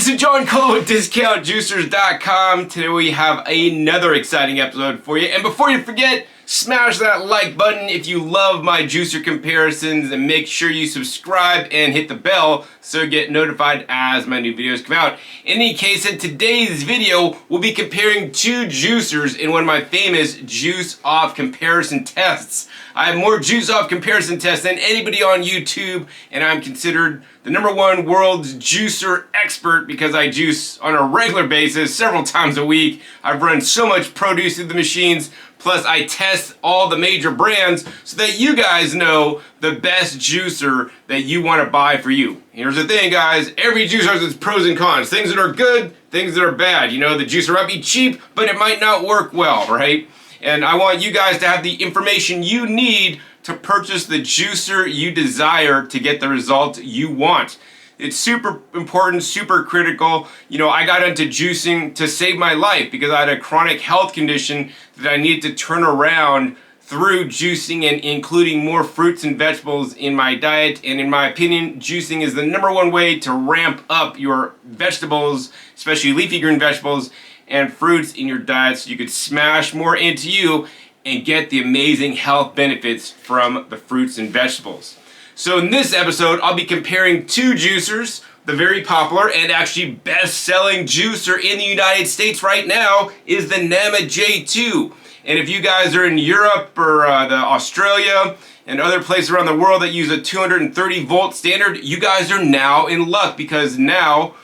this is John Cole with discountjuicers.com. Today we have another exciting episode for you. And before you forget, smash that like button if you love my juicer comparisons, and make sure you subscribe and hit the bell so you get notified as my new videos come out. In any case, in today's video, we'll be comparing two juicers in one of my famous juice-off comparison tests. I have more juice-off comparison tests than anybody on YouTube, and I'm considered the #1 world's juicer expert because I juice on a regular basis several times a week. I've run so much produce through the machines, plus I test all the major brands so that you guys know the best juicer that you want to buy for you. Here's the thing, guys, every juicer has its pros and cons. Things that are good, things that are bad. You know, the juicer might be cheap, but it might not work well, right? And I want you guys to have the information you need to purchase the juicer you desire to get the result you want. It's super important, super critical. You know, I got into juicing to save my life because I had a chronic health condition that I needed to turn around through juicing and including more fruits and vegetables in my diet. And in my opinion, juicing is the #1 way to ramp up your vegetables, especially leafy green vegetables and fruits in your diet, so you could smash more into you and get the amazing health benefits from the fruits and vegetables. So in this episode, I'll be comparing two juicers. The very popular and actually best-selling juicer in the United States right now is the Namawell J2. And if you guys are in Europe or Australia and other places around the world that use a 230 volt standard, you guys are now in luck, because now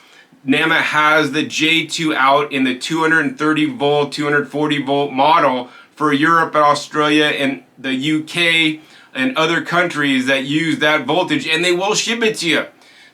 Namawell has the J2 out in the 230 volt, 240 volt model for Europe and Australia and the UK and other countries that use that voltage, and they will ship it to you.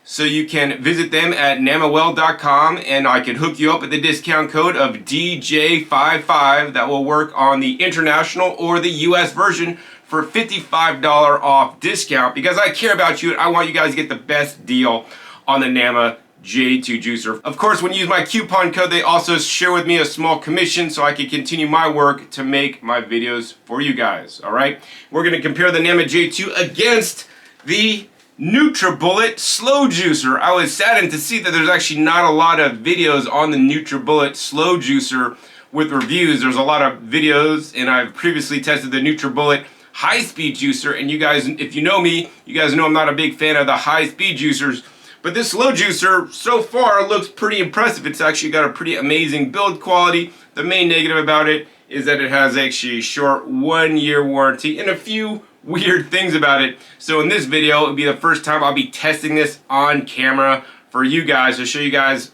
So you can visit them at namawell.com, and I can hook you up with the discount code of DJ55 that will work on the international or the US version for $55 off discount, because I care about you and I want you guys to get the best deal on the Namawell J2 juicer. Of course, when you use my coupon code, they also share with me a small commission so I can continue my work to make my videos for you guys. All right, we're going to compare the Namawell J2 against the Nutribullet Slow Juicer. I was saddened to see that there's actually not a lot of videos on the Nutribullet Slow Juicer with reviews. There's a lot of videos, and I've previously tested the Nutribullet high-speed juicer, and you guys, if you know me, you guys know I'm not a big fan of the high-speed juicers. But this slow juicer so far looks pretty impressive. It's actually got a pretty amazing build quality. The main negative about it is that it has actually a short 1-year warranty and a few weird things about it. So in this video, it'll be the first time I'll be testing this on camera for you guys to show you guys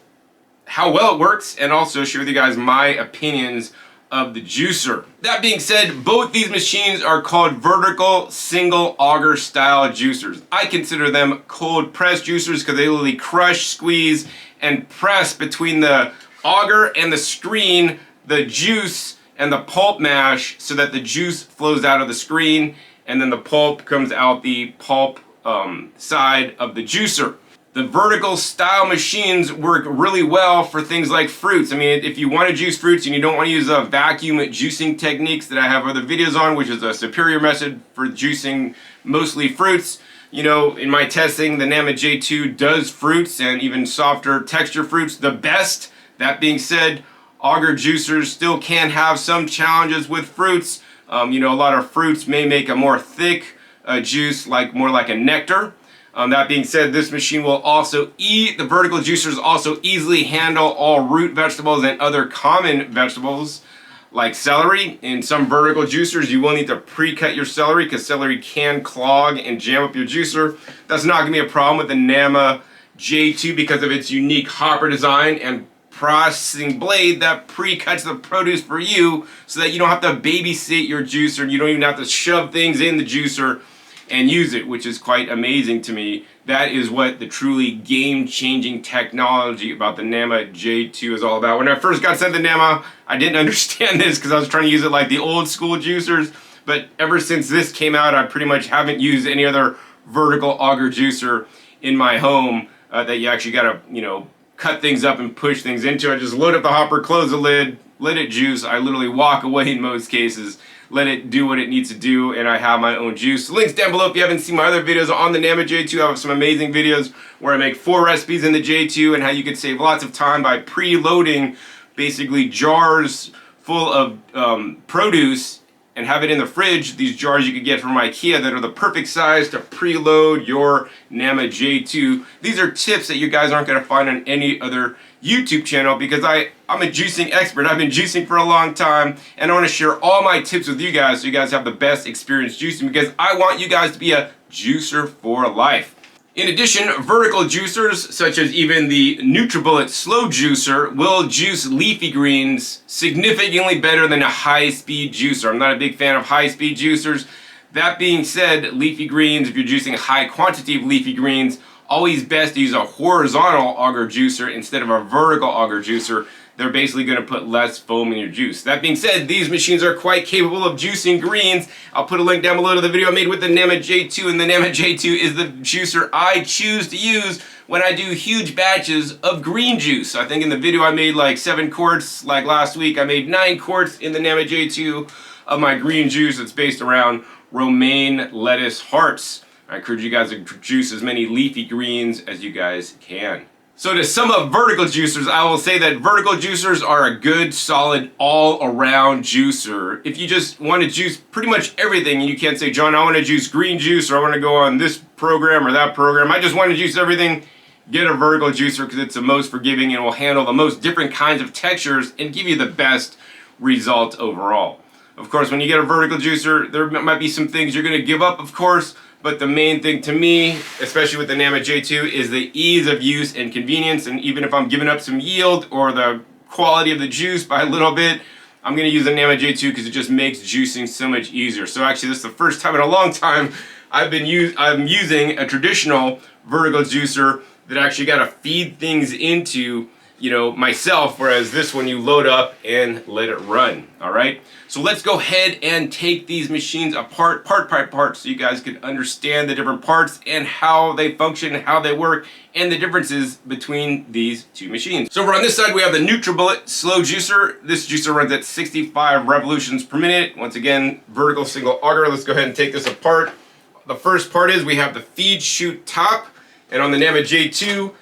how well it works and also share with you guys my opinions of the juicer. That being said, both these machines are called vertical single auger style juicers. I consider them cold press juicers because they literally crush, squeeze, and press between the auger and the screen the juice and the pulp mash so that the juice flows out of the screen and then the pulp comes out the pulp side of the juicer. The vertical style machines work really well for things like fruits. I mean, if you want to juice fruits and you don't want to use vacuum juicing techniques that I have other videos on, which is a superior method for juicing mostly fruits, you know, in my testing, the Namawell J2 does fruits and even softer texture fruits the best. That being said, auger juicers still can have some challenges with fruits. You know, a lot of fruits may make a more thick juice, more like a nectar. That being said, this machine will also the vertical juicers also easily handle all root vegetables and other common vegetables like celery. In some vertical juicers, you will need to pre-cut your celery because celery can clog and jam up your juicer. That's not going to be a problem with the Namawell J2 because of its unique hopper design and processing blade that pre-cuts the produce for you so that you don't have to babysit your juicer and you don't even have to shove things in the juicer and use it, which is quite amazing to me. That is what the truly game-changing technology about the Namawell J2 is all about. When I first got sent the Namawell, I didn't understand this because I was trying to use it like the old school juicers, but ever since this came out, I pretty much haven't used any other vertical auger juicer in my home that you actually gotta, you know, cut things up and push things into. I just load up the hopper, close the lid, let it juice. I literally walk away in most cases, let it do what it needs to do, and I have my own juice. Links down below if you haven't seen my other videos on the Namawell J2. I have some amazing videos where I make 4 recipes in the J2 and how you can save lots of time by preloading basically jars full of produce and have it in the fridge. These jars you could get from IKEA that are the perfect size to preload your Namawell J2. These are tips that you guys aren't going to find on any other YouTube channel because I'm a juicing expert. I've been juicing for a long time, and I want to share all my tips with you guys so you guys have the best experience juicing, because I want you guys to be a juicer for life. In addition, vertical juicers, such as even the Nutribullet Slow Juicer, will juice leafy greens significantly better than a high-speed juicer. I'm not a big fan of high-speed juicers. That being said, leafy greens, if you're juicing a high quantity of leafy greens, always best to use a horizontal auger juicer instead of a vertical auger juicer. They're basically going to put less foam in your juice. That being said, these machines are quite capable of juicing greens. I'll put a link down below to the video I made with the Namawell J2, and the Namawell J2 is the juicer I choose to use when I do huge batches of green juice. I think in the video I made like 7 quarts, like last week I made 9 quarts in the Namawell J2 of my green juice. It's based around romaine lettuce hearts. I encourage you guys to juice as many leafy greens as you guys can. So to sum up vertical juicers, I will say that vertical juicers are a good, solid, all-around juicer. If you just want to juice pretty much everything, and you can't say, John, I want to juice green juice, or I want to go on this program or that program, I just want to juice everything, get a vertical juicer because it's the most forgiving and will handle the most different kinds of textures and give you the best result overall. Of course, when you get a vertical juicer, there might be some things you're going to give up, of course, but the main thing to me, especially with the Namawell J2, is the ease of use and convenience. And even if I'm giving up some yield or the quality of the juice by a little bit, I'm going to use the Namawell J2 because it just makes juicing so much easier. So actually, this is the first time in a long time I'm using a traditional vertical juicer that actually got to feed things into, you know, myself, whereas this one you load up and let it run. All right, so let's go ahead and take these machines apart, part by part, so you guys can understand the different parts and how they function, how they work, and the differences between these two machines. So over on this side we have the Nutribullet Slow Juicer. This juicer runs at 65 revolutions per minute. Once again, vertical single auger. Let's go ahead and take this apart. The first part is we have the feed chute top, and on the Namawell J2,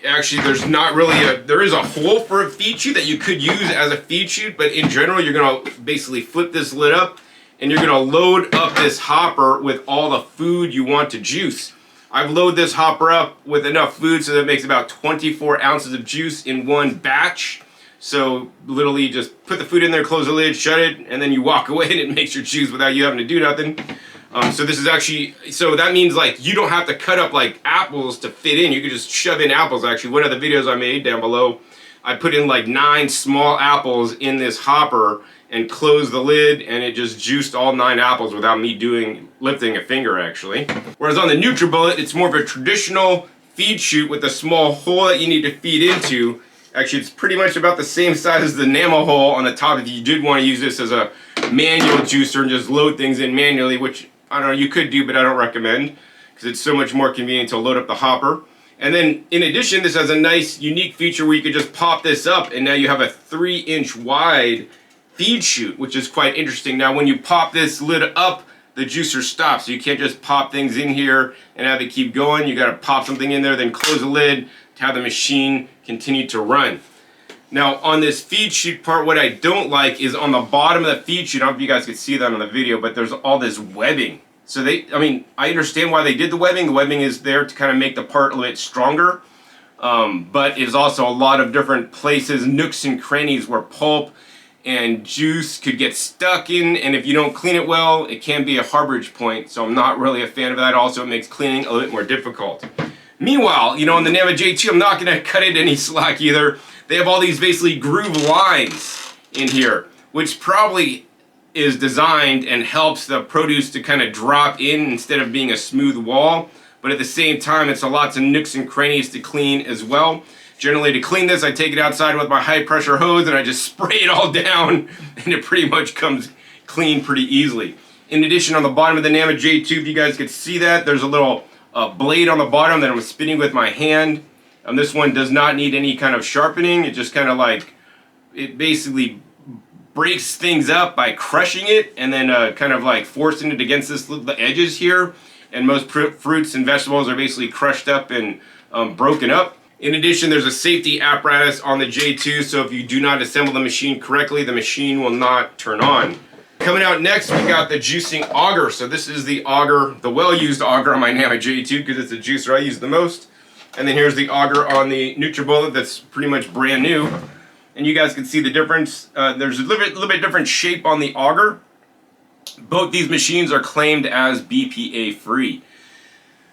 actually there's not really there is a hole for a feed chute that you could use as a feed chute, but in general you're going to basically flip this lid up and you're going to load up this hopper with all the food you want to juice. I've loaded this hopper up with enough food so that it makes about 24 ounces of juice in one batch. So literally just put the food in there, close the lid, shut it, and then you walk away and it makes your juice without you having to do nothing. So this is actually, so that means like you don't have to cut up like apples to fit in. You can just shove in apples. Actually, one of the videos I made down below, I put in like 9 small apples in this hopper and closed the lid, and it just juiced all 9 apples without me lifting a finger actually. Whereas on the Nutribullet, it's more of a traditional feed chute with a small hole that you need to feed into. Actually, it's pretty much about the same size as the Namawell hole on the top if you did want to use this as a manual juicer and just load things in manually, which I don't know, you could do, but I don't recommend because it's so much more convenient to load up the hopper. And then in addition, this has a nice unique feature where you could just pop this up and now you have a 3-inch wide feed chute, which is quite interesting. Now when you pop this lid up, the juicer stops. So you can't just pop things in here and have it keep going. You got to pop something in there, then close the lid to have the machine continue to run. Now on this feed chute part, what I don't like is on the bottom of the feed chute, I don't know if you guys could see that on the video, but there's all this webbing. So I understand why they did the webbing. The webbing is there to kind of make the part a little bit stronger, but it's also a lot of different places, nooks and crannies where pulp and juice could get stuck in, and if you don't clean it well, it can be a harborage point, so I'm not really a fan of that. Also, it makes cleaning a little bit more difficult. Meanwhile, you know, on the Namawell J2, I'm not going to cut it any slack either. They have all these basically groove lines in here, which probably is designed and helps the produce to kind of drop in instead of being a smooth wall. But at the same time, it's a lots of nooks and crannies to clean as well. Generally, to clean this, I take it outside with my high pressure hose and I just spray it all down and it pretty much comes clean pretty easily. In addition, on the bottom of the Namawell J2, if you guys could see that, there's a little blade on the bottom that I'm spinning with my hand. This one does not need any kind of sharpening. It just kind of like, it basically breaks things up by crushing it and then kind of like forcing it against the edges here. And most fruits and vegetables are basically crushed up and broken up. In addition, there's a safety apparatus on the J2, so if you do not assemble the machine correctly, the machine will not turn on. Coming out next, we got the juicing auger. So this is the auger, the well-used auger on my Namawell J2 because it's the juicer I use the most. And then here's the auger on the Nutribullet that's pretty much brand new. And you guys can see the difference. There's a little bit different shape on the auger. Both these machines are claimed as BPA free.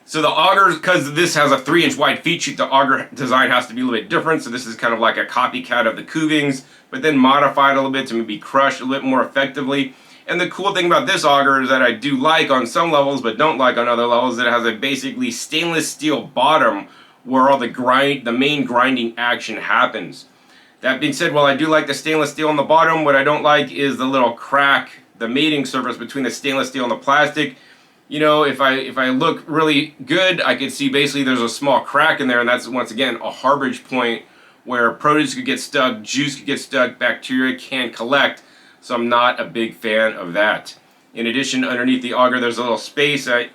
So the auger, because this has a 3-inch wide feed sheet, the auger design has to be a little bit different. So this is kind of like a copycat of the Kuvings, but then modified a little bit to maybe crush a little more effectively. And the cool thing about this auger is that I do like on some levels, but don't like on other levels, that it has a basically stainless steel bottom where all the main grinding action happens. That being said, while I do like the stainless steel on the bottom, what I don't like is the little crack, the mating surface between the stainless steel and the plastic. You know, if I look really good, I can see basically there's a small crack in there, and that's once again a harborage point where produce could get stuck, juice could get stuck, bacteria can collect. So I'm not a big fan of that. In addition, underneath the auger, there's a little space, a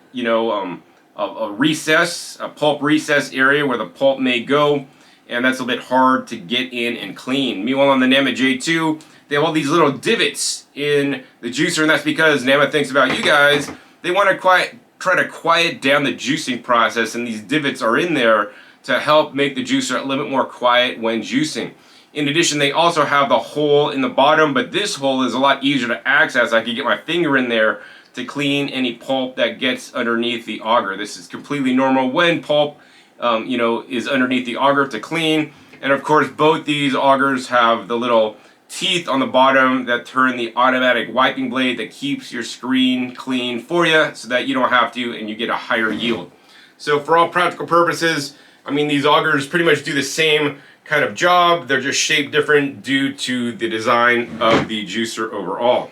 recess, a pulp recess area where the pulp may go, and that's a bit hard to get in and clean. Meanwhile, on the Namawell J2, they have all these little divots in the juicer, and that's because Namawell thinks about you guys. They want to try to quiet down the juicing process, and these divots are in there to help make the juicer a little bit more quiet when juicing. In addition, they also have the hole in the bottom, but this hole is a lot easier to access. I can get my finger in there to clean any pulp that gets underneath the auger. This is completely normal when pulp is underneath the auger to clean. And of course, both these augers have the little teeth on the bottom that turn the automatic wiping blade that keeps your screen clean for you so that you don't have to and you get a higher yield. So for all practical purposes, I mean, these augers pretty much do the same kind of job. They're just shaped different due to the design of the juicer overall.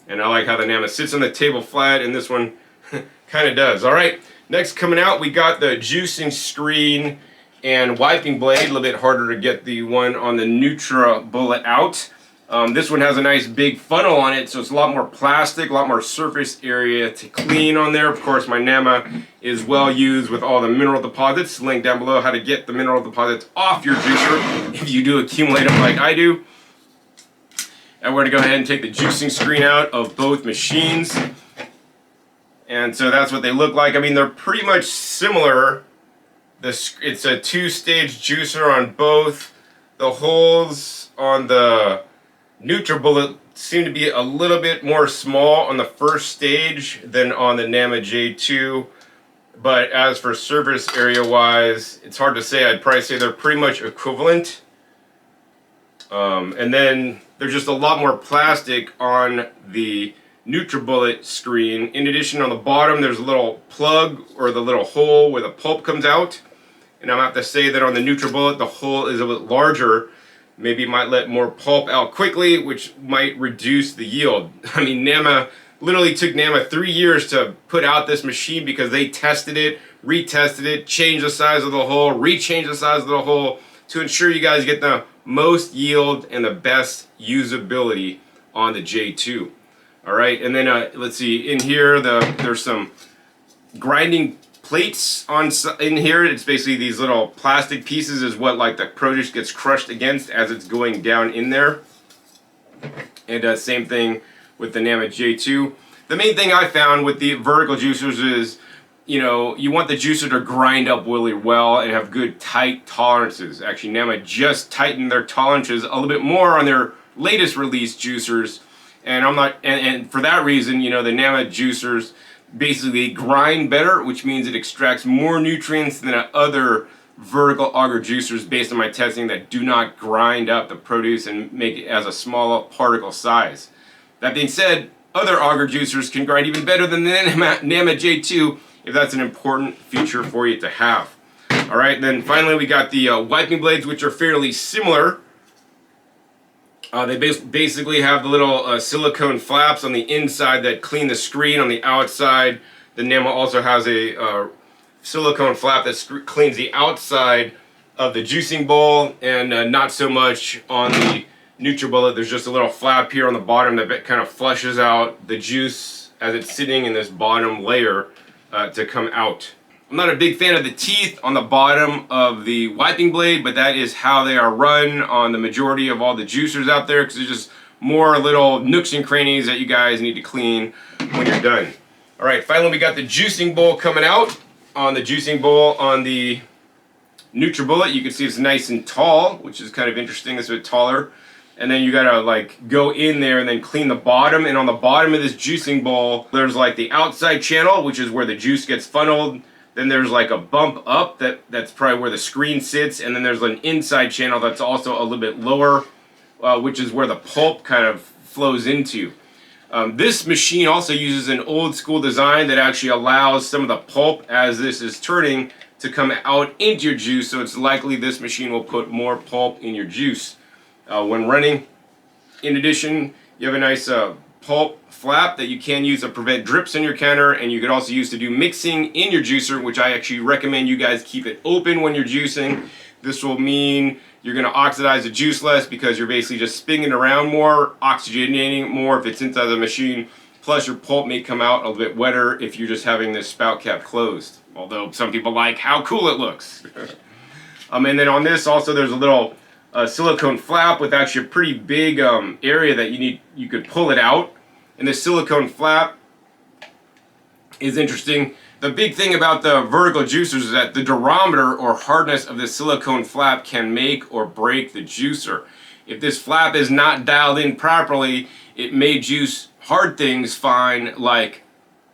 And I like how the Namawell sits on the table flat, and this one kind of does. All right, next coming out, we got the juicing screen and wiping blade. A little bit harder to get the one on the Nutribullet out. This one has a nice big funnel on it, so it's a lot more plastic, a lot more surface area to clean on there. Of course, my Namawell is well used with all the mineral deposits. Link down below how to get the mineral deposits off your juicer if you do accumulate them like I do. And we're going to go ahead and take the juicing screen out of both machines. And so that's what they look like. I mean, they're pretty much similar. It's a 2-stage juicer on both. The holes on the Nutribullet seem to be a little bit more small on the first stage than on the Namawell J2. But as for surface area wise, it's hard to say. I'd probably say they're pretty much equivalent. And then there's just a lot more plastic on the Nutribullet screen. In addition, on the bottom there's a little plug or the little hole where the pulp comes out. And I'm going to have to say that on the Nutribullet the hole is a bit larger. Maybe it might let more pulp out quickly, which might reduce the yield. I mean, Namawell literally took Namawell 3 years to put out this machine because they tested it, retested it, changed the size of the hole, rechanged the size of the hole to ensure you guys get the most yield and the best usability on the J2. All right, and then let's see, in here there's some grinding plates in here. It's basically these little plastic pieces is what like the produce gets crushed against as it's going down in there. And same thing with the Namawell J2. The main thing I found with the vertical juicers is, you know, you want the juicer to grind up really well and have good tight tolerances. Actually, Namawell just tightened their tolerances a little bit more on their latest release juicers, and and for that reason, you know, the Namawell juicers basically grind better, which means it extracts more nutrients than other vertical auger juicers based on my testing that do not grind up the produce and make it as a smaller particle size. That being said, other auger juicers can grind even better than the Namawell J2 if that's an important feature for you to have. All right, then finally we got the wiping blades, which are fairly similar. They basically have the little silicone flaps on the inside that clean the screen. On the outside, the Namawell also has a silicone flap that cleans the outside of the juicing bowl, and not so much on the Nutribullet, there's just a little flap here on the bottom that kind of flushes out the juice as it's sitting in this bottom layer to come out. I'm not a big fan of the teeth on the bottom of the wiping blade, but that is how they are run on the majority of all the juicers out there, because there's just more little nooks and crannies that you guys need to clean when you're done. All right, finally we got the juicing bowl coming out. On the juicing bowl on the Nutribullet, you can see it's nice and tall, which is kind of interesting. It's a bit taller. And then you gotta like go in there and then clean the bottom. And on the bottom of this juicing bowl, there's like the outside channel, which is where the juice gets funneled. Then there's like a bump up that's probably where the screen sits. And then there's an inside channel that's also a little bit lower, which is where the pulp kind of flows into. This machine also uses an old school design that actually allows some of the pulp, as this is turning, to come out into your juice. So it's likely this machine will put more pulp in your juice when running. In addition, you have a nice pulp flap that you can use to prevent drips in your counter, and you could also use to do mixing in your juicer, which I actually recommend you guys keep it open when you're juicing. This will mean you're going to oxidize the juice less because you're basically just spinning it around more, oxygenating it more if it's inside the machine. Plus your pulp may come out a little bit wetter if you're just having this spout cap closed. Although some people like how cool it looks. And then on this also there's a little silicone flap with actually a pretty big area that you could pull it out. And the silicone flap is interesting. The big thing about the vertical juicers is that the durometer or hardness of the silicone flap can make or break the juicer. If this flap is not dialed in properly, it may juice hard things fine like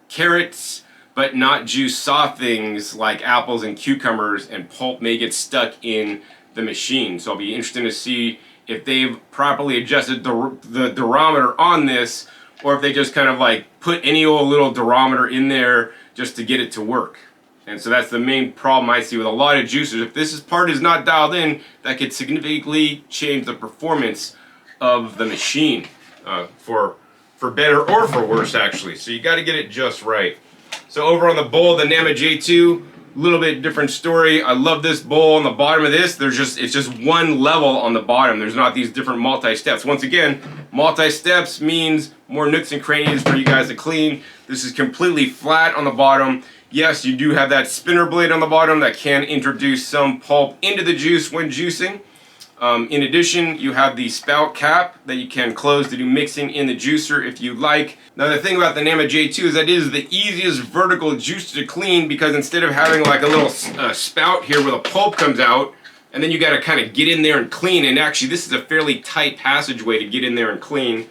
carrots, but not juice soft things like apples and cucumbers, and pulp may get stuck in the machine. So it'll be interesting to see if they've properly adjusted the durometer on this, or if they just kind of like put any old little durometer in there just to get it to work. And so that's the main problem I see with a lot of juicers. If this part is not dialed in, that could significantly change the performance of the machine for better or for worse, actually. So you got to get it just right. So over on the bowl, the Namawell J2, a little bit different story. I love this bowl. On the bottom of this, it's just one level on the bottom. There's not these different multi-steps. Once again, multi-steps means more nooks and crannies for you guys to clean. This is completely flat on the bottom. Yes, you do have that spinner blade on the bottom that can introduce some pulp into the juice when juicing. In addition, you have the spout cap that you can close to do mixing in the juicer if you like. Now the thing about the Namawell J2 is that it is the easiest vertical juicer to clean, because instead of having like a little spout here where the pulp comes out, and then you got to kind of get in there and clean, and actually this is a fairly tight passageway to get in there and clean.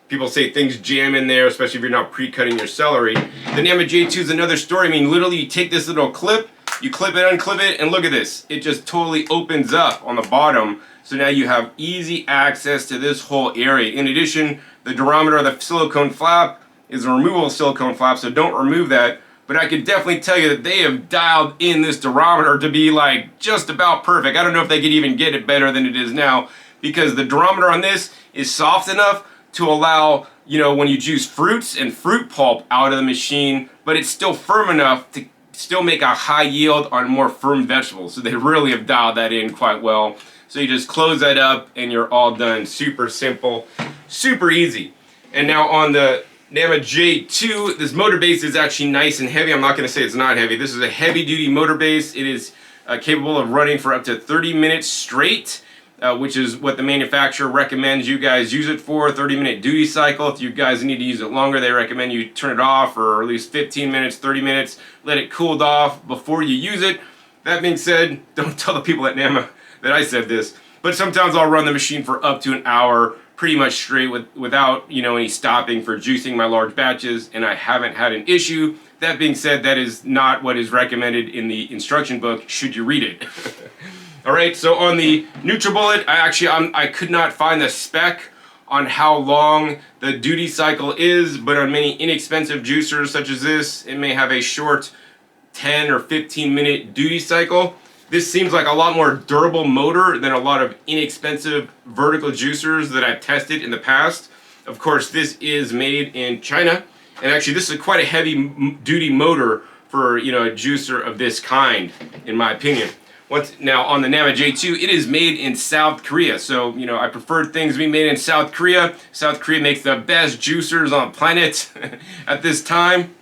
People say things jam in there, especially if you're not pre-cutting your celery. The Namawell J2 is another story. I mean, literally you take this little clip, you clip it, unclip it, and look at this. It just totally opens up on the bottom. So now you have easy access to this whole area. In addition, the durometer of the silicone flap is a removable silicone flap, so don't remove that. But I could definitely tell you that they have dialed in this durometer to be like just about perfect. I don't know if they could even get it better than it is now, because the durometer on this is soft enough to allow, you know, when you juice fruits and fruit pulp out of the machine, but it's still firm enough to still make a high yield on more firm vegetables. So they really have dialed that in quite well. So you just close that up and you're all done. Super simple, super easy. And now on the Namawell J2, this motor base is actually nice and heavy. I'm not going to say it's not heavy. This is a heavy duty motor base. It is capable of running for up to 30 minutes straight, which is what the manufacturer recommends you guys use it for, 30-minute duty cycle. If you guys need to use it longer, they recommend you turn it off for at least 15 minutes, 30 minutes, let it cool off before you use it. That being said, don't tell the people at Namawell that I said this, but sometimes I'll run the machine for up to an hour pretty much straight without, you know, any stopping for juicing my large batches, and I haven't had an issue. That being said, that is not what is recommended in the instruction book, should you read it. Alright, so on the Nutribullet, I could not find the spec on how long the duty cycle is, but on many inexpensive juicers such as this, it may have a short 10 or 15 minute duty cycle. This seems like a lot more durable motor than a lot of inexpensive vertical juicers that I've tested in the past. Of course, this is made in China, and actually this is quite a heavy duty motor for, you know, a juicer of this kind, in my opinion. Now on the Nama J2, it is made in South Korea. So, you know, I prefer things to be made in South Korea. South Korea makes the best juicers on the planet at this time.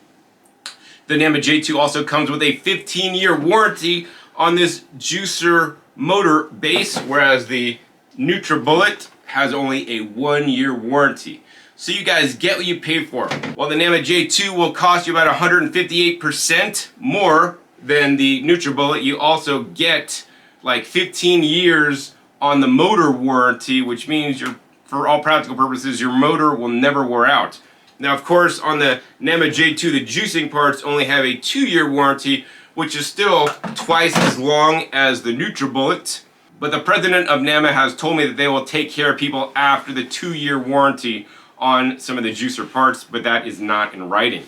The Nama J2 also comes with a 15-year warranty on this juicer motor base, whereas the Nutribullet has only a 1-year warranty. So you guys get what you pay for. While the Nama J2 will cost you about 158% more than the Nutribullet, you also get like 15 years on the motor warranty, which means for all practical purposes, your motor will never wear out. Now, of course, on the Nama J2, the juicing parts only have a 2-year warranty, which is still twice as long as the Nutribullet. But the president of Nama has told me that they will take care of people after the 2-year warranty on some of the juicer parts, but that is not in writing.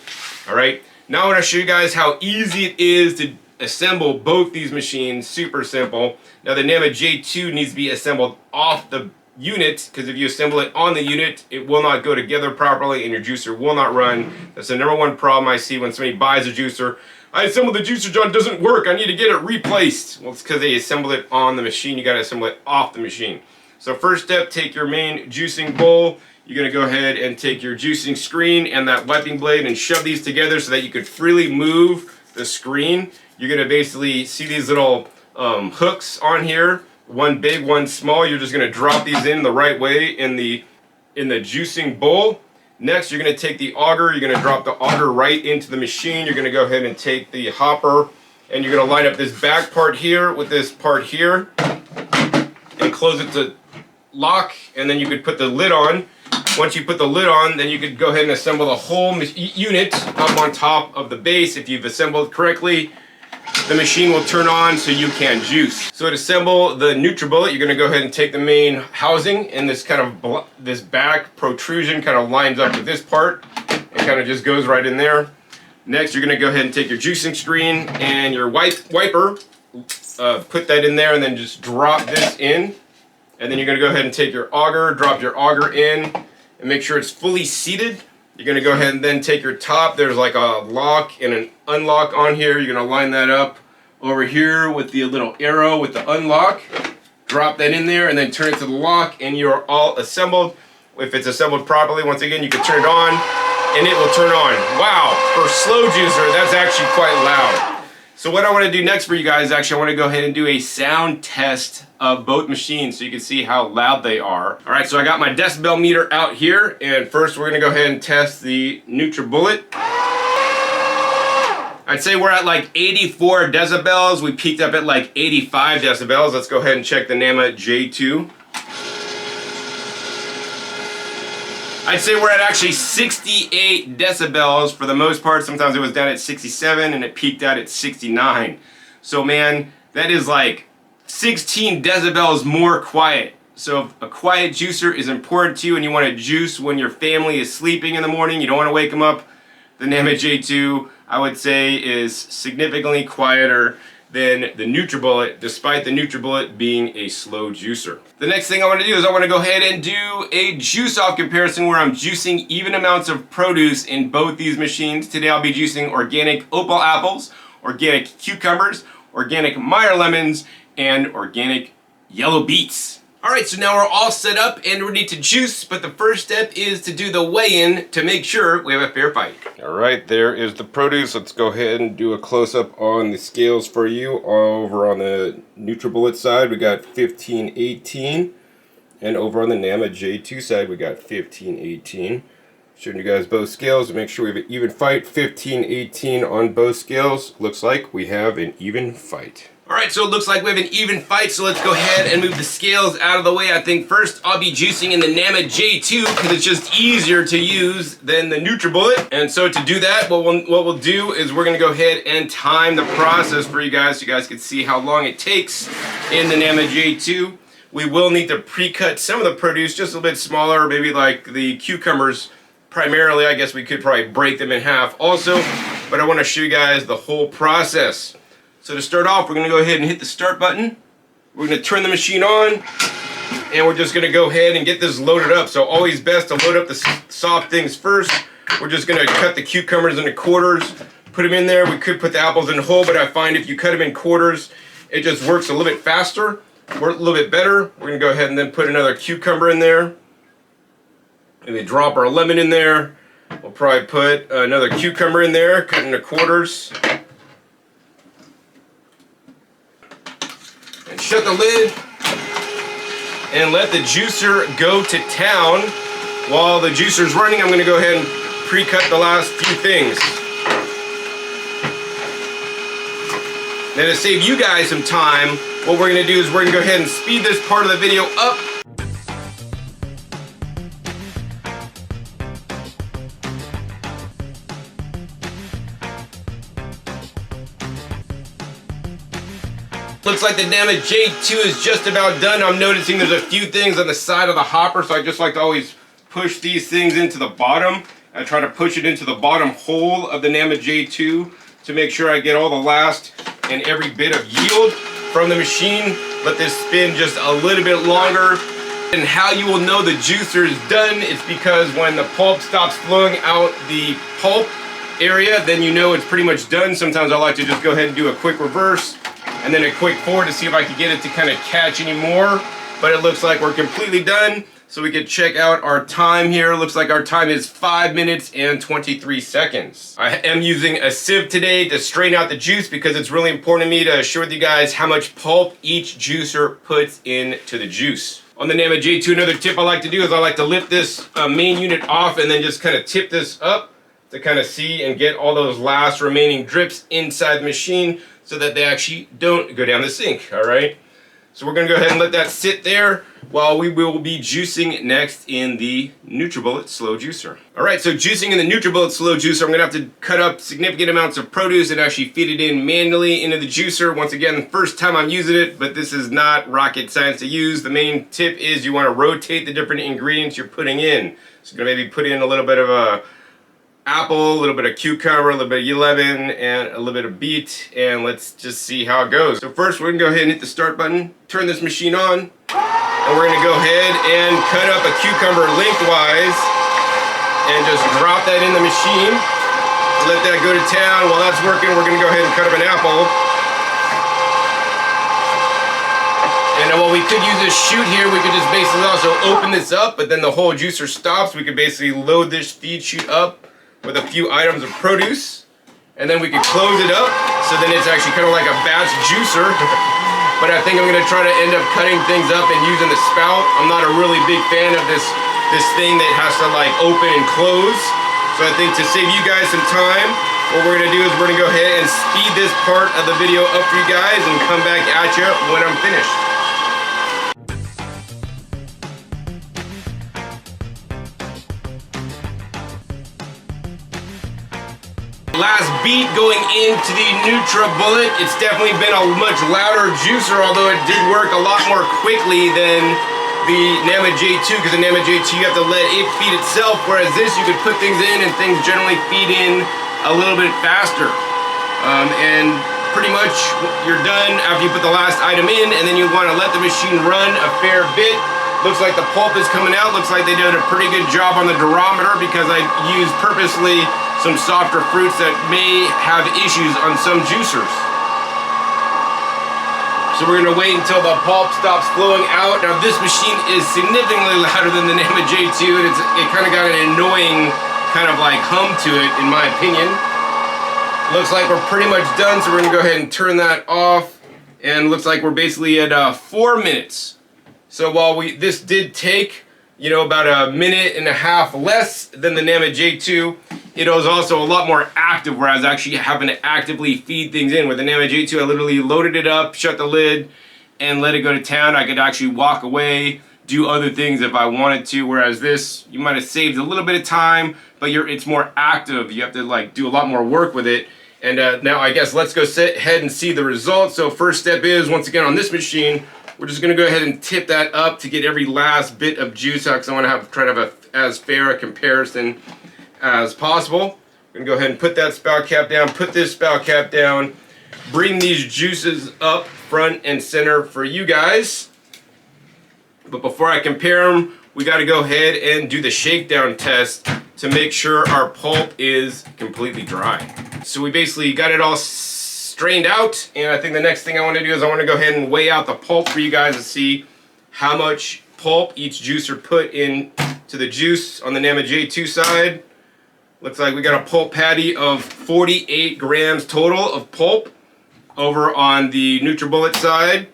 All right, now I want to show you guys how easy it is to assemble both these machines. Super simple. Now the Nama J2 needs to be assembled off the unit, because if you assemble it on the unit, it will not go together properly and your juicer will not run. That's the #1 problem I see when somebody buys a juicer. I assembled the juicer, John, it doesn't work, I need to get it replaced. Well, it's because they assembled it on the machine. You got to assemble it off the machine. So first step, take your main juicing bowl. You're going to go ahead and take your juicing screen and that wiping blade and shove these together so that you could freely move the screen. You're going to basically see these little hooks on here, one big, one small. You're just going to drop these in the right way in the juicing bowl. Next, you're going to take the auger. You're going to drop the auger right into the machine. You're going to go ahead and take the hopper and you're going to line up this back part here with this part here and close it to lock, and then you could put the lid on. Once you put the lid on, then you could go ahead and assemble the whole unit up on top of the base. If you've assembled correctly, the machine will turn on so you can juice. So to assemble the Nutribullet, you're going to go ahead and take the main housing, and this kind of this back protrusion kind of lines up with this part. It kind of just goes right in there. Next, you're going to go ahead and take your juicing screen and your wiper, put that in there, and then just drop this in. And then you're going to go ahead and take your auger, drop your auger in, and make sure it's fully seated. You're going to go ahead and then take your top. There's like a lock and an unlock on here. You're going to line that up over here with the little arrow with the unlock. Drop that in there and then turn it to the lock, and you're all assembled. If it's assembled properly, once again, you can turn it on and it will turn on. Wow, for slow juicer, that's actually quite loud. So what I want to do next for you guys, actually, I want to go ahead and do a sound test of both machines so you can see how loud they are. All right, so I got my decibel meter out here, and first we're going to go ahead and test the Nutribullet. I'd say we're at like 84 decibels. We peaked up at like 85 decibels. Let's go ahead and check the Nama J2. I'd say we're at actually 68 decibels for the most part. Sometimes it was down at 67 and it peaked out at 69. So man, that is like 16 decibels more quiet. So if a quiet juicer is important to you and you want to juice when your family is sleeping in the morning, you don't want to wake them up, the Nama J2, I would say, is significantly quieter than the Nutribullet, despite the Nutribullet being a slow juicer. The next thing I want to do is I want to go ahead and do a juice off comparison where I'm juicing even amounts of produce in both these machines. Today I'll be juicing organic opal apples, organic cucumbers, organic Meyer lemons, and organic yellow beets. Alright, so now we're all set up and ready to juice, but the first step is to do the weigh-in to make sure we have a fair fight. Alright, there is the produce. Let's go ahead and do a close-up on the scales for you. Over on the Nutribullet side, we got 1518, and over on the Nama J2 side, we got 1518. Showing you guys both scales to make sure we have an even fight. 1518 on both scales. Looks like we have an even fight. Alright, so it looks like we have an even fight, so let's go ahead and move the scales out of the way. I think first I'll be juicing in the Nama J2 because it's just easier to use than the Nutribullet. And so to do that, what we'll do is we're going to go ahead and time the process for you guys so you guys can see how long it takes in the Nama J2. We will need to pre-cut some of the produce just a little bit smaller, maybe like the cucumbers primarily. I guess we could probably break them in half also, but I want to show you guys the whole process. So to start off, we're going to go ahead and hit the start button. We're going to turn the machine on, and we're just going to go ahead and get this loaded up. So always best to load up the soft things first. We're just going to cut the cucumbers into quarters, put them in there. We could put the apples in whole, but I find if you cut them in quarters, it just works a little bit faster, works a little bit better. We're gonna go ahead and then put another cucumber in there. Maybe drop our lemon in there. We'll probably put another cucumber in there, cut into quarters. And shut the lid and let the juicer go to town. While the juicer's running, I'm gonna go ahead and pre-cut the last few things. Now to save you guys some time, what we're gonna do is we're gonna go ahead and speed this part of the video up. Looks like the Namawell J2 is just about done. I'm noticing there's a few things on the side of the hopper, so I just like to always push these things into the bottom. I try to push it into the bottom hole of the Namawell J2 to make sure I get all the last and every bit of yield from the machine. Let this spin just a little bit longer. And how you will know the juicer is done, it's because when the pulp stops flowing out the pulp area, then you know it's pretty much done. Sometimes I like to just go ahead and do a quick reverse and then a quick forward to see if I can get it to kind of catch any more. But it looks like we're completely done. So we can check out our time here. Looks like our time is 5 minutes and 23 seconds. I am using a sieve today to strain out the juice because it's really important to me to share with you guys how much pulp each juicer puts into the juice. On the Namawell J2, another tip I like to do is I like to lift this main unit off and then just kind of tip this up to kind of see and get all those last remaining drips inside the machine so that they actually don't go down the sink, all right? So we're gonna go ahead and let that sit there while we will be juicing next in the Nutribullet Slow Juicer. All right, so juicing in the Nutribullet Slow Juicer, I'm gonna have to cut up significant amounts of produce and actually feed it in manually into the juicer. Once again, the first time I'm using it, but this is not rocket science to use. The main tip is you wanna rotate the different ingredients you're putting in. So you're gonna maybe put in a little bit of a apple, a little bit of cucumber, a little bit of lemon, and a little bit of beet, and let's just see how it goes. So first we're gonna go ahead and hit the start button, turn this machine on, and we're gonna go ahead and cut up a cucumber lengthwise and just drop that in the machine. Let that go to town. While that's working, we're gonna go ahead and cut up an apple. And while we could use this chute here, we could just basically also open this up, but then the whole juicer stops. We could basically load this feed chute up with a few items of produce, and then we could close it up, so then it's actually kind of like a batch juicer. But I think I'm gonna try to end up cutting things up and using the spout. I'm not a really big fan of this thing that has to like open and close. So I think to save you guys some time, what we're gonna do is we're gonna go ahead and speed this part of the video up for you guys and come back at you when I'm finished. Last beat going into the Nutribullet. It's definitely been a much louder juicer, although it did work a lot more quickly than the Namawell J2, because the Namawell J2 you have to let it feed itself, whereas this you could put things in and things generally feed in a little bit faster. And pretty much you're done after you put the last item in, and then you want to let the machine run a fair bit. Looks like the pulp is coming out. Looks like they did a pretty good job on the durometer because I used purposely some softer fruits that may have issues on some juicers. So we're gonna wait until the pulp stops flowing out. Now this machine is significantly louder than the Namawell J2, and it kind of got an annoying kind of like hum to it, in my opinion. Looks like we're pretty much done, so we're gonna go ahead and turn that off. And looks like we're basically at 4 minutes. So while this did take, you know, about a minute and a half less than the Namawell J2, it was also a lot more active, where I was actually having to actively feed things in. With the Namawell J2, I literally loaded it up, shut the lid, and let it go to town. I could actually walk away, do other things if I wanted to, whereas this, you might have saved a little bit of time, but it's more active. You have to like do a lot more work with it. And now I guess let's go ahead and see the results. So first step is, once again on this machine, we're just gonna go ahead and tip that up to get every last bit of juice out, because I want to try to have as fair a comparison as possible. I'm gonna go ahead and put that spout cap down, put this spout cap down, bring these juices up front and center for you guys. But before I compare them, we got to go ahead and do the shakedown test to make sure our pulp is completely dry. So we basically got it all strained out, and I think the next thing I want to do is I want to go ahead and weigh out the pulp for you guys to see how much pulp each juicer put in to the juice. On the Nama J2 side, looks like we got a pulp patty of 48 grams total of pulp. Over on the Nutribullet side,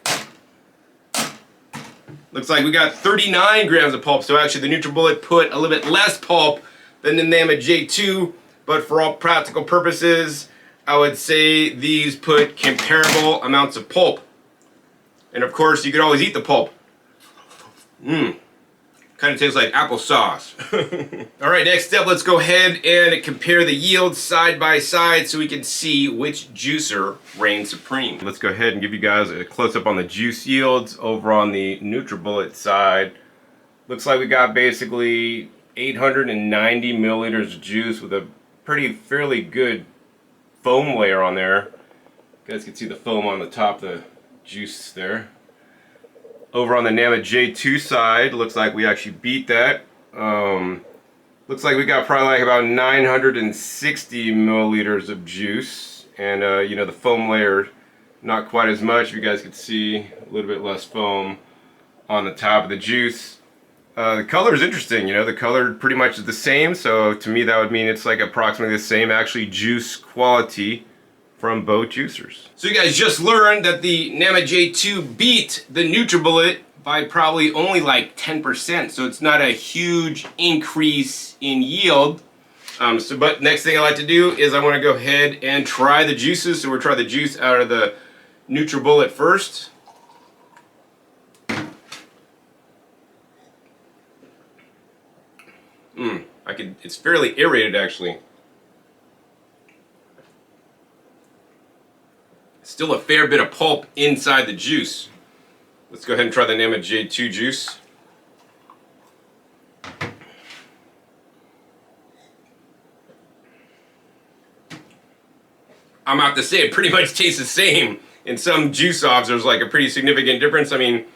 looks like we got 39 grams of pulp. So actually the Nutribullet put a little bit less pulp than the Nama J2, but for all practical purposes, I would say these put comparable amounts of pulp. And of course, you could always eat the pulp. Kind of tastes like applesauce. All right, next step, let's go ahead and compare the yields side by side so we can see which juicer reigns supreme. Let's go ahead and give you guys a close-up on the juice yields over on the Nutribullet side. Looks like we got basically 890 milliliters of juice with a fairly good foam layer on there. You guys can see the foam on the top of the juice there. Over on the Nama J2 side, looks like we actually beat that. Looks like we got probably like about 960 milliliters of juice. And you know, the foam layer, not quite as much. You guys can see a little bit less foam on the top of the juice. The color is interesting, you know, the color pretty much is the same. So to me, that would mean it's like approximately the same actually juice quality from both juicers. So you guys just learned that the Nama J2 beat the Nutribullet by probably only like 10%, so it's not a huge increase in yield. But next thing I like to do is I want to go ahead and try the juices. So we'll try the juice out of the Nutribullet first. It's fairly aerated actually. Still a fair bit of pulp inside the juice. Let's go ahead and try the Nama J2 juice. I'm about to say it pretty much tastes the same. In some juice offs, there's like a pretty significant difference. I mean,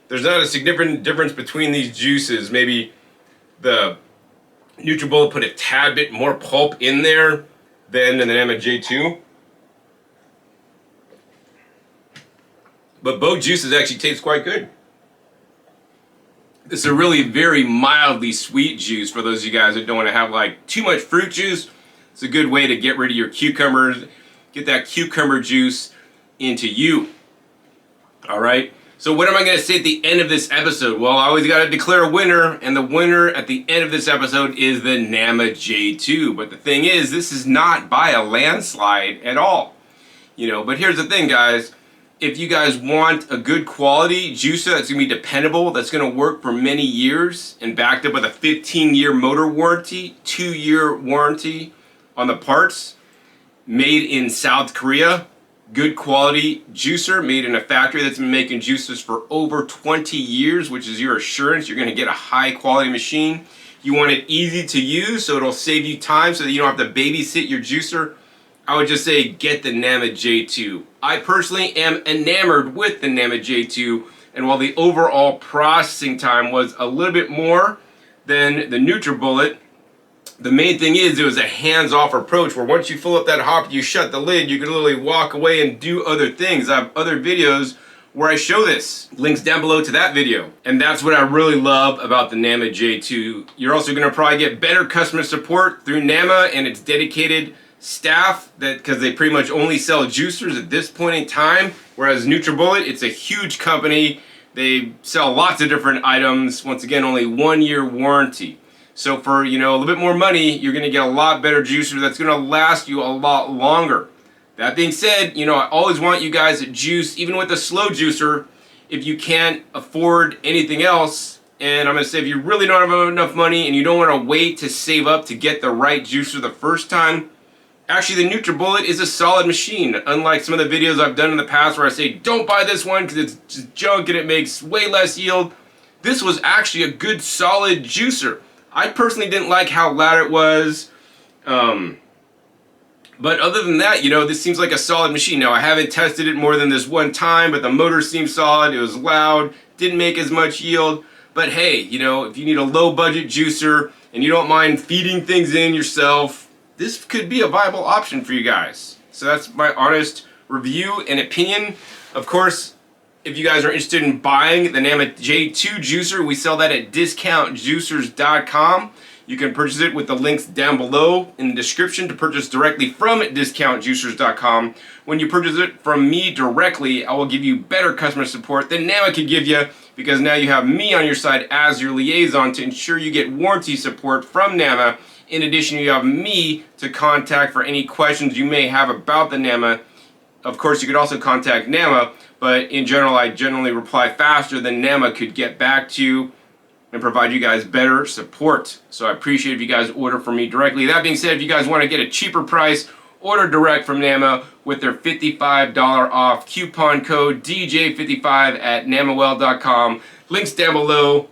there's not a significant difference between these juices. Maybe the Nutribullet put a tad bit more pulp in there than in the Nama J2. But both juices actually taste quite good. This is a really very mildly sweet juice for those of you guys that don't want to have like too much fruit juice. It's a good way to get rid of your cucumbers, get that cucumber juice into you. All right, so what am I going to say at the end of this episode? Well, I always got to declare a winner, and the winner at the end of this episode is the Nama J2. But the thing is, this is not by a landslide at all. You know, but here's the thing, guys. If you guys want a good quality juicer that's going to be dependable, that's going to work for many years, and backed up with a 15-year motor warranty, 2-year warranty on the parts, made in South Korea, good quality juicer, made in a factory that's been making juicers for over 20 years, which is your assurance you're going to get a high quality machine. You want it easy to use, so it'll save you time so that you don't have to babysit your juicer. I would just say get the Nama J2. I personally am enamored with the Nama J2, and while the overall processing time was a little bit more than the Nutribullet, the main thing is it was a hands-off approach where once you fill up that hopper, you shut the lid, you can literally walk away and do other things. I have other videos where I show this. Links down below to that video. And that's what I really love about the Nama J2. You're also going to probably get better customer support through Nama and its dedicated staff, that because they pretty much only sell juicers at this point in time, whereas Nutribullet, it's a huge company. They sell lots of different items. Once again, only 1-year warranty. So for, you know, a little bit more money, you're going to get a lot better juicer that's going to last you a lot longer. That being said, you know, I always want you guys to juice, even with a slow juicer, if you can't afford anything else. And I'm going to say if you really don't have enough money and you don't want to wait to save up to get the right juicer the first time, actually the Nutribullet is a solid machine. Unlike some of the videos I've done in the past where I say, don't buy this one because it's just junk and it makes way less yield. This was actually a good solid juicer. I personally didn't like how loud it was. But other than that, you know, this seems like a solid machine. Now, I haven't tested it more than this one time, but the motor seems solid. It was loud, didn't make as much yield. But hey, you know, if you need a low budget juicer and you don't mind feeding things in yourself, this could be a viable option for you guys. So that's my honest review and opinion. Of course, if you guys are interested in buying the Nama J2 juicer, we sell that at discountjuicers.com. You can purchase it with the links down below in the description to purchase directly from discountjuicers.com. When you purchase it from me directly, I will give you better customer support than Nama could give you, because now you have me on your side as your liaison to ensure you get warranty support from Nama. In addition, you have me to contact for any questions you may have about the Nama. Of course, you could also contact Nama, but in general, I generally reply faster than Nama could get back to you and provide you guys better support. So I appreciate if you guys order from me directly. That being said, if you guys want to get a cheaper price, order direct from Nama with their $55 off coupon code DJ55 at namawell.com. Links down below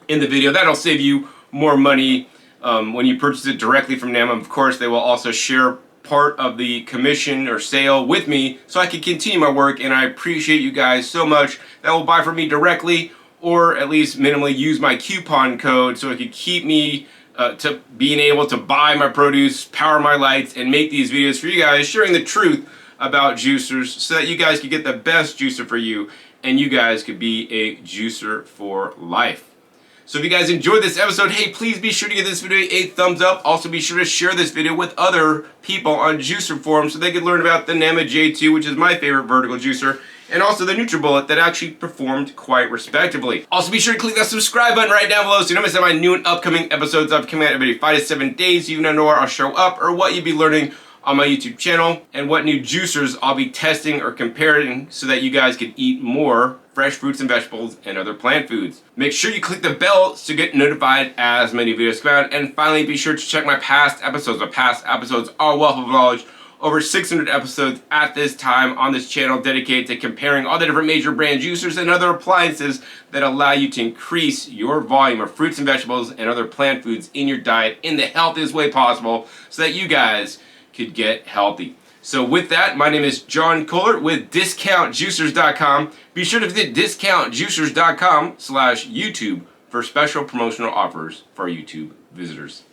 in the video. That'll save you more money when you purchase it directly from Nama. Of course, they will also share part of the commission or sale with me so I can continue my work, and I appreciate you guys so much that will buy from me directly, or at least minimally use my coupon code so it could keep me to being able to buy my produce, power my lights, and make these videos for you guys, sharing the truth about juicers so that you guys could get the best juicer for you and you guys could be a juicer for life. So if you guys enjoyed this episode, hey, please be sure to give this video a thumbs up. Also be sure to share this video with other people on juicer forums so they can learn about the Nama J2, which is my favorite vertical juicer, and also the Nutribullet that actually performed quite respectively. Also be sure to click that subscribe button right down below so you don't miss out on my new and upcoming episodes. I'll be coming out every 5 to 7 days so you know where I'll show up or what you'll be learning on my YouTube channel and what new juicers I'll be testing or comparing so that you guys can eat more fresh fruits and vegetables and other plant foods. Make sure you click the bell to get notified as many videos come out. And finally, be sure to check my past episodes. My past episodes are a wealth of knowledge. Over 600 episodes at this time on this channel dedicated to comparing all the different major brand juicers and other appliances that allow you to increase your volume of fruits and vegetables and other plant foods in your diet in the healthiest way possible so that you guys could get healthy. So with that, my name is John Kohler with discountjuicers.com. Be sure to visit discountjuicers.com/YouTube for special promotional offers for our YouTube visitors.